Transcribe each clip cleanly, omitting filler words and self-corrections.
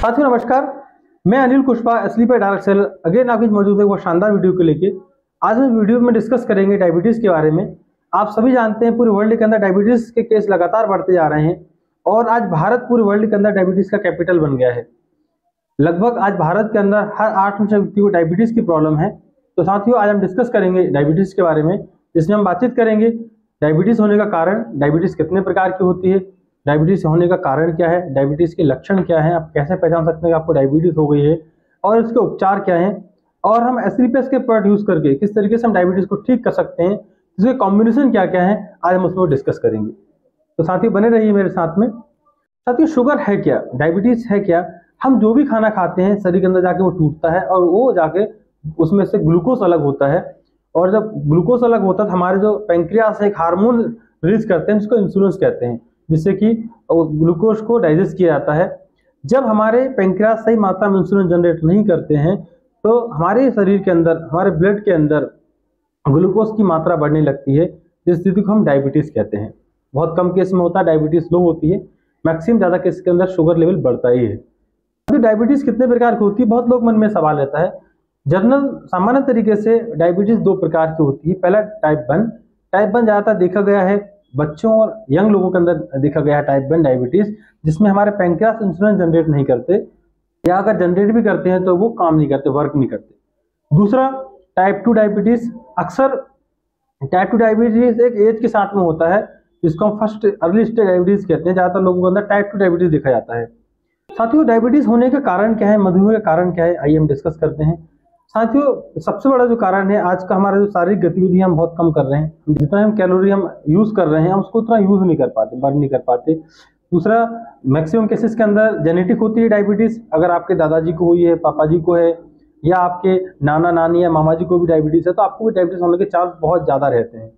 साथियों नमस्कार, मैं Anil Kushwaha sleep direct sale again आपकी मौजूद है वो शानदार वीडियो को लेके। आज हम वीडियो में डिस्कस करेंगे डायबिटीज़ के बारे में। आप सभी जानते हैं पूरे वर्ल्ड के अंदर डायबिटीज़ के केस लगातार बढ़ते जा रहे हैं और आज भारत पूरे वर्ल्ड के अंदर डायबिटीज़ का कैपिटल बन गया है। लगभग आज भारत के अंदर हर 8 व्यक्ति को डायबिटीज़ की प्रॉब्लम है। तो साथियों आज हम डिस्कस करेंगे डायबिटीज़ के बारे में, जिसमें हम बातचीत करेंगे डायबिटीज़ होने का कारण, डायबिटीज़ कितने प्रकार की होती है, डायबिटीज़ होने का कारण क्या है, डायबिटीज़ के लक्षण क्या हैं, आप कैसे पहचान सकते हैं कि आपको डायबिटीज़ हो गई है और इसके उपचार क्या हैं, और हम एसलीपीएस के प्रोडक्ट यूज़ करके किस तरीके से हम डायबिटीज़ को ठीक कर सकते हैं, इसके कॉम्बिनेशन क्या क्या है, आज हम उसमें डिस्कस करेंगे। तो साथियों बने रहिए मेरे साथ में। साथियों शुगर है क्या, डायबिटीज़ है क्या? हम जो भी खाना खाते हैं शरीर के अंदर जाके वो टूटता है और वो जाके उसमें से ग्लूकोज अलग होता है, और जब ग्लूकोज अलग होता है तो हमारे जो पैंक्रियास है एक हार्मोन रिलीज करते हैं जिसको इंसुलिन कहते हैं, जिससे कि ग्लूकोज को डाइजेस्ट किया जाता है। जब हमारे पैंक्रियास सही मात्रा में इंसुलिन जनरेट नहीं करते हैं तो हमारे शरीर के अंदर, हमारे ब्लड के अंदर ग्लूकोज की मात्रा बढ़ने लगती है, जिस स्थिति को हम डायबिटीज़ कहते हैं। बहुत कम केस में होता है डायबिटीज़ लो होती है, मैक्सिमम ज़्यादा केस के अंदर शुगर लेवल बढ़ता ही है। तो डायबिटीज़ कितने प्रकार की होती है, बहुत लोग मन में सवाल रहता है। जनरल सामान्य तरीके से डायबिटीज़ 2 प्रकार की होती है। पहला टाइप 1। टाइप 1 ज़्यादातर देखा गया है बच्चों और यंग लोगों के अंदर देखा गया है टाइप 1 डायबिटीज़, जिसमें हमारे पैंक्रियास इंसुलिन जनरेट नहीं करते, या अगर जनरेट भी करते हैं तो वो काम नहीं करते, वर्क नहीं करते। दूसरा टाइप 2 डायबिटीज़। अक्सर टाइप 2 डायबिटीज़ एक एज के साथ में होता है, जिसको हम फर्स्ट अर्ली स्टेज डायबिटीज़ कहते हैं। ज़्यादातर लोगों के अंदर टाइप 2 डायबिटीज़ देखा जाता है। साथियों डायबिटीज़ होने का कारण क्या है, मधुमेह का कारण क्या है, आइए हम डिस्कस करते हैं। साथियों सबसे बड़ा जो कारण है आज का, हमारा जो शारीरिक गतिविधि हम बहुत कम कर रहे हैं। जितना हम कैलोरी हम यूज़ कर रहे हैं हम उसको उतना यूज़ नहीं कर पाते, बर्न नहीं कर पाते। दूसरा, मैक्सिमम केसेस के अंदर जेनेटिक होती है डायबिटीज़। अगर आपके दादाजी को हुई है, पापा जी को है, या आपके नाना नानी या मामा जी को भी डायबिटीज़ है, तो आपको भी डायबिटीज़ होने के चांस बहुत ज़्यादा रहते हैं।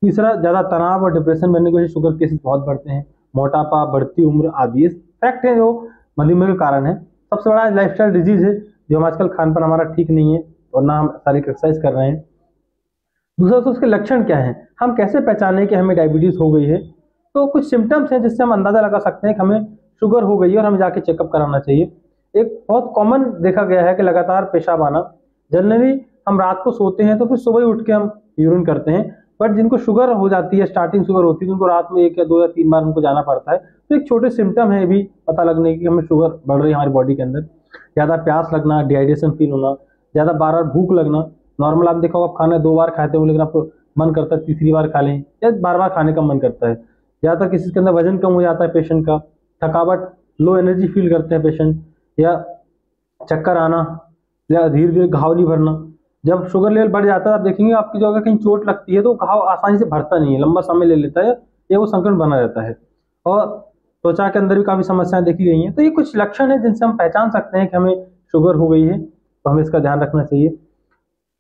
तीसरा, ज़्यादा तनाव और डिप्रेशन बनने की वजह से शुगर केसेस बहुत बढ़ते हैं। मोटापा, बढ़ती उम्र आदि फैक्ट है जो मधुमेह का कारण है। सबसे बड़ा लाइफस्टाइल डिजीज है, जो हम आजकल खान पान हमारा ठीक नहीं है और ना हम शारीरिक एक्सरसाइज कर रहे हैं। दूसरा, तो उसके लक्षण क्या हैं, हम कैसे पहचानें कि हमें डायबिटीज़ हो गई है? तो कुछ सिम्टम्स हैं जिससे हम अंदाज़ा लगा सकते हैं कि हमें शुगर हो गई है और हमें जाके चेकअप कराना चाहिए। एक बहुत कॉमन देखा गया है कि लगातार पेशाब आना। जनरली हम रात को सोते हैं तो फिर सुबह ही उठ के हम यूरिन करते हैं, बट जिनको शुगर हो जाती है, स्टार्टिंग शुगर होती है, उनको रात में 1 या 2 या 3 बार उनको जाना पड़ता है। तो एक छोटे सिम्टम है भी पता लगने की हमें शुगर बढ़ रही है हमारी बॉडी के अंदर। ज़्यादा प्यास लगना, डिहाइड्रेशन फील होना, ज़्यादा बार-बार भूख लगना। नॉर्मल आप देखा होगा आप खाना 2 बार खाते हो, लेकिन आपको मन करता है तीसरी बार खा लें, या बार-बार खाने का मन करता है। ज़्यादातर किसी के अंदर वजन कम हो जाता है पेशेंट का, थकावट, लो एनर्जी फील करते हैं पेशेंट, या चक्कर आना, या धीरे-धीरे घाव नहीं भरना। जब शुगर लेवल बढ़ जाता है आप देखेंगे आपकी जो अगर कहीं चोट लगती है तो घाव आसानी से भरता नहीं है, लंबा समय ले लेता है, या वो संक्रमण बना रहता है, और त्वचा के अंदर भी काफ़ी समस्याएं देखी गई हैं। तो ये कुछ लक्षण है जिनसे हम पहचान सकते हैं कि हमें शुगर हो गई है, तो हमें इसका ध्यान रखना चाहिए।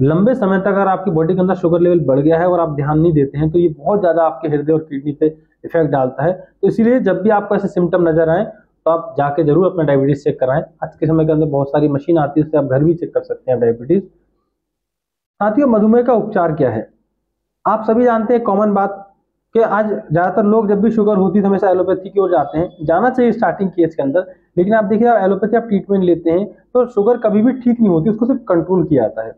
लंबे समय तक अगर आपकी बॉडी के अंदर शुगर लेवल बढ़ गया है और आप ध्यान नहीं देते हैं तो ये बहुत ज़्यादा आपके हृदय और किडनी पे इफेक्ट डालता है। तो इसीलिए जब भी आपको ऐसे सिम्टम नजर आए तो आप जाके जरूर अपना डायबिटीज चेक कराएं। आज के समय के अंदर बहुत सारी मशीन आती है, उससे आप घर भी चेक कर सकते हैं डायबिटीज। साथियों मधुमेह का उपचार क्या है, आप सभी जानते हैं कॉमन बात कि आज ज़्यादातर लोग जब भी शुगर होती है तो हमेशा एलोपैथी की ओर जाते हैं। जाना चाहिए स्टार्टिंग केस के अंदर, लेकिन आप देखिए आप एलोपैथी आप ट्रीटमेंट लेते हैं तो शुगर कभी भी ठीक नहीं होती, उसको सिर्फ कंट्रोल किया जाता है।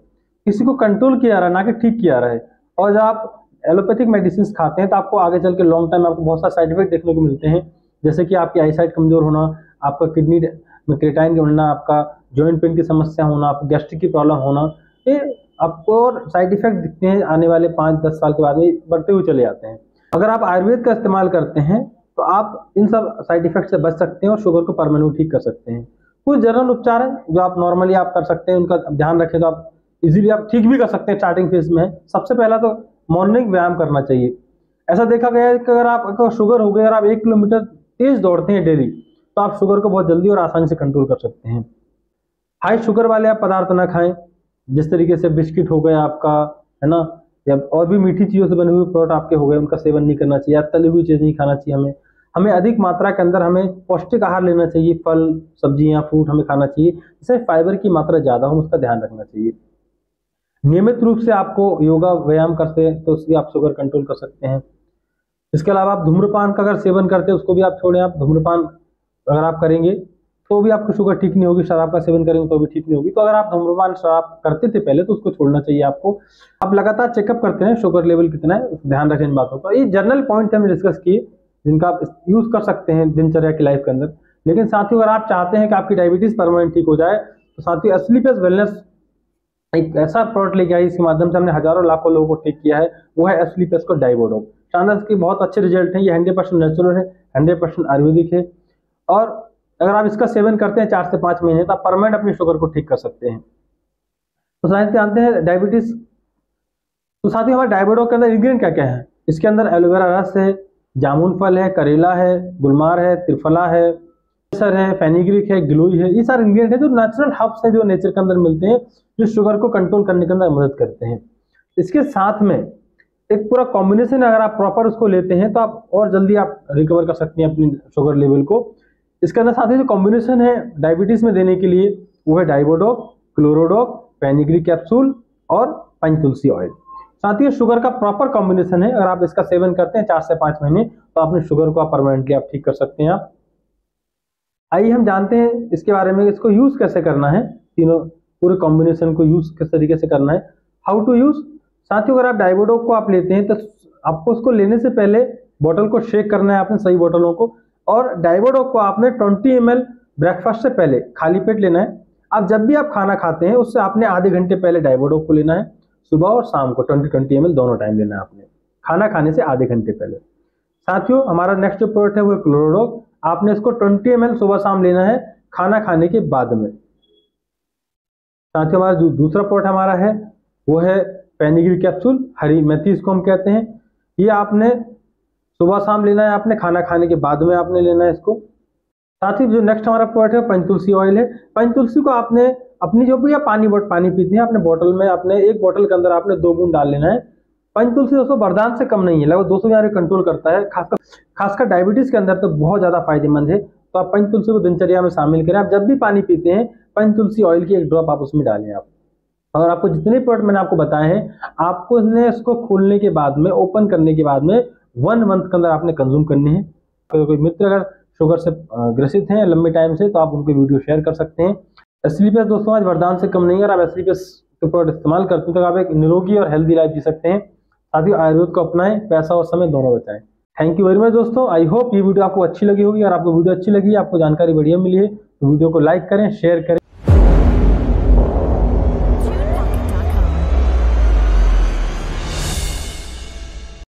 किसी को कंट्रोल किया जा रहा है, ना कि ठीक किया जा रहा है। और जब आप एलोपैथिक मेडिसिन खाते हैं तो आपको आगे चल के लॉन्ग टाइम आपको बहुत सारे साइड इफेक्ट देखने को मिलते हैं, जैसे कि आपकी आई साइट कमजोर होना, आपका किडनी में क्रिएटाइन का बढ़ना, आपका जॉइंट पेन की समस्या होना, आपको गैस्ट्रिक की प्रॉब्लम होना, ये आपको और साइड इफेक्ट दिखते हैं आने वाले 5-10 साल के बाद में बढ़ते हुए चले जाते हैं। अगर आप आयुर्वेद का इस्तेमाल करते हैं तो आप इन सब साइड इफेक्ट से बच सकते हैं और शुगर को परमानेंट ठीक कर सकते हैं। कुछ जनरल उपचार हैं जो आप नॉर्मली आप कर सकते हैं, उनका ध्यान रखें तो आप इजीली आप ठीक भी कर सकते हैं स्टार्टिंग फेज में। सबसे पहला तो मॉर्निंग व्यायाम करना चाहिए। ऐसा देखा गया है कि अगर आपको शुगर हो गई और आप 1 किलोमीटर तेज दौड़ते हैं डेली तो आप शुगर को बहुत जल्दी और आसानी से कंट्रोल कर सकते हैं। हाई शुगर वाले आप पदार्थ ना खाएं, जिस तरीके से बिस्किट हो गया आपका, है ना, या और भी मीठी चीज़ों से बने हुए प्रोडक्ट आपके हो गए, उनका सेवन नहीं करना चाहिए। तली हुई चीज़ नहीं खाना चाहिए। हमें अधिक मात्रा के अंदर हमें पौष्टिक आहार लेना चाहिए, फल सब्जियां फ्रूट हमें खाना चाहिए, जिससे फाइबर की मात्रा ज़्यादा हो, उसका ध्यान रखना चाहिए। नियमित रूप से आपको योगा व्यायाम करते हैं तो उससे आप शुगर कंट्रोल कर सकते हैं। इसके अलावा आप धूम्रपान का अगर सेवन करते हैं उसको भी आप छोड़ें। आप धूम्रपान अगर आप करेंगे तो भी आपकी शुगर ठीक नहीं होगी, शराब का सेवन करेंगे तो भी ठीक नहीं होगी। तो अगर आप धूम्रपान शराब करते थे पहले तो उसको छोड़ना चाहिए आपको। आप लगातार चेकअप करते हैं शुगर लेवल कितना है, ध्यान रखें इन बातों का। ये जनरल पॉइंट हमने डिस्कस किए जिनका आप यूज कर सकते हैं दिनचर्या की लाइफ के अंदर। लेकिन साथियों अगर आप चाहते हैं कि आपकी डायबिटीज परमानेंट ठीक हो जाए तो साथियों एस्लीपियस वेलनेस एक ऐसा प्रोडक्ट लेके आई, इसके माध्यम से हमने हजारों लाखों लोगों को ठीक किया है, वो है एस्लीपियस को डाइबोडोम। शानदार इसके बहुत अच्छे रिजल्ट हैं। ये 100% नेचुरल है, 100% आयुर्वेदिक है, और अगर आप इसका सेवन करते हैं 4 से 5 महीने तो आप परमानेंट अपनी शुगर को ठीक कर सकते हैं। तो साइंस जानते हैं डायबिटीज। तो साथ ही हमारे डायबिडो के अंदर इंग्रेडिएंट क्या क्या है? इसके अंदर एलोवेरा रस है, जामुन फल है, करेला है, गुलमार है, त्रिफला है, केसर है, फेनिग्रीक है, गिलोई है। ये सारे इंग्रेडिएंट है जो नेचुरल हर्ब्स है, जो नेचर के अंदर मिलते हैं, जो शुगर को कंट्रोल करने के अंदर मदद करते हैं। इसके साथ में एक पूरा कॉम्बिनेशन अगर आप प्रॉपर उसको लेते हैं तो आप और जल्दी आप रिकवर कर सकते हैं अपनी शुगर लेवल को। इसके अंदर साथ ही जो कॉम्बिनेशन है डायबिटीज में देने के लिए वो है डाइबोडोक, क्लोरोडोक, फेनिग्रीक कैप्सूल और पंचतुलसी ऑयल। साथ ही शुगर का प्रॉपर कॉम्बिनेशन है। अगर आप इसका सेवन करते हैं 4 से 5 महीने तो अपनी शुगर को आप परमानेंटली आप ठीक कर सकते हैं। आप आइए हम जानते हैं इसके बारे में, इसको यूज कैसे करना है, तीनों पूरे कॉम्बिनेशन को यूज किस तरीके से करना है, हाउ टू यूज। साथियों अगर आप डाइबोडोक को आप लेते हैं तो आपको उसको लेने से पहले बोतल को शेक करना है आपने, सही बोतलों को, और डाइबोडोक को आपने 20 ml ब्रेकफास्ट से पहले खाली पेट लेना है। आप जब भी आप खाना खाते हैं उससे आपने आधे घंटे पहले डाइबोडोक को लेना है, सुबह और शाम को 20 ml दोनों टाइम लेना है आपने, खाना खाने से आधे घंटे पहले। साथियों हमारा नेक्स्ट जो प्रोडक्ट है वो है क्लोरोडोक। आपने इसको 20 ml सुबह शाम लेना है, खाना खाने के बाद में। साथियों हमारा जो दूसरा प्रोडक्ट हमारा है वो है फेनिग्रीक कैप्सूल, हरी मेथी इसको हम कहते हैं। ये आपने सुबह शाम लेना है, आपने खाना खाने के बाद में आपने लेना है इसको। साथ ही जो नेक्स्ट हमारा प्रोडक्ट है पंचतुलसी ऑयल है। पंचतुलसी को आपने अपनी जो भी आप पानी पीते हैं अपने बोतल में, आपने एक बोतल के अंदर आपने 2 बूंद डाल लेना है। पंचतुलसी दोस्तों वरदान से कम नहीं है, लगभग 200 बीमारी कंट्रोल करता है, खासकर डायबिटीज के अंदर तो बहुत ज्यादा फायदेमंद है। तो आप पंचतुलसी को दिनचर्या में शामिल करें। आप जब भी पानी पीते हैं पंचतुलसी ऑयल की 1 ड्रॉप आप उसमें डालें आप। और आपको जितने प्रोडक्ट मैंने आपको बताए हैं आपको इसको खोलने के बाद में, ओपन करने के बाद में 1 मंथ के अंदर आपने कंज्यूम करने हैं। कोई मित्र अगर शुगर से ग्रसित हैं लंबे टाइम से तो आप उनको वीडियो शेयर कर सकते हैं। एस्लीपियस दोस्तों आज वरदान से कम नहीं है। अगर आप एस्लीपियस के प्रोडक्ट इस्तेमाल करते हैं तो आप एक निरोगी और हेल्दी लाइफ जी सकते हैं। साथ ही आयुर्वेद को अपनाएं, पैसा और समय दोनों बचाएं। थैंक यू वेरी मच दोस्तों। आई होप ये वीडियो आपको अच्छी लगी होगी। और आपको वीडियो अच्छी लगी, आपको जानकारी बढ़िया मिली है तो वीडियो को लाइक करें, शेयर करें।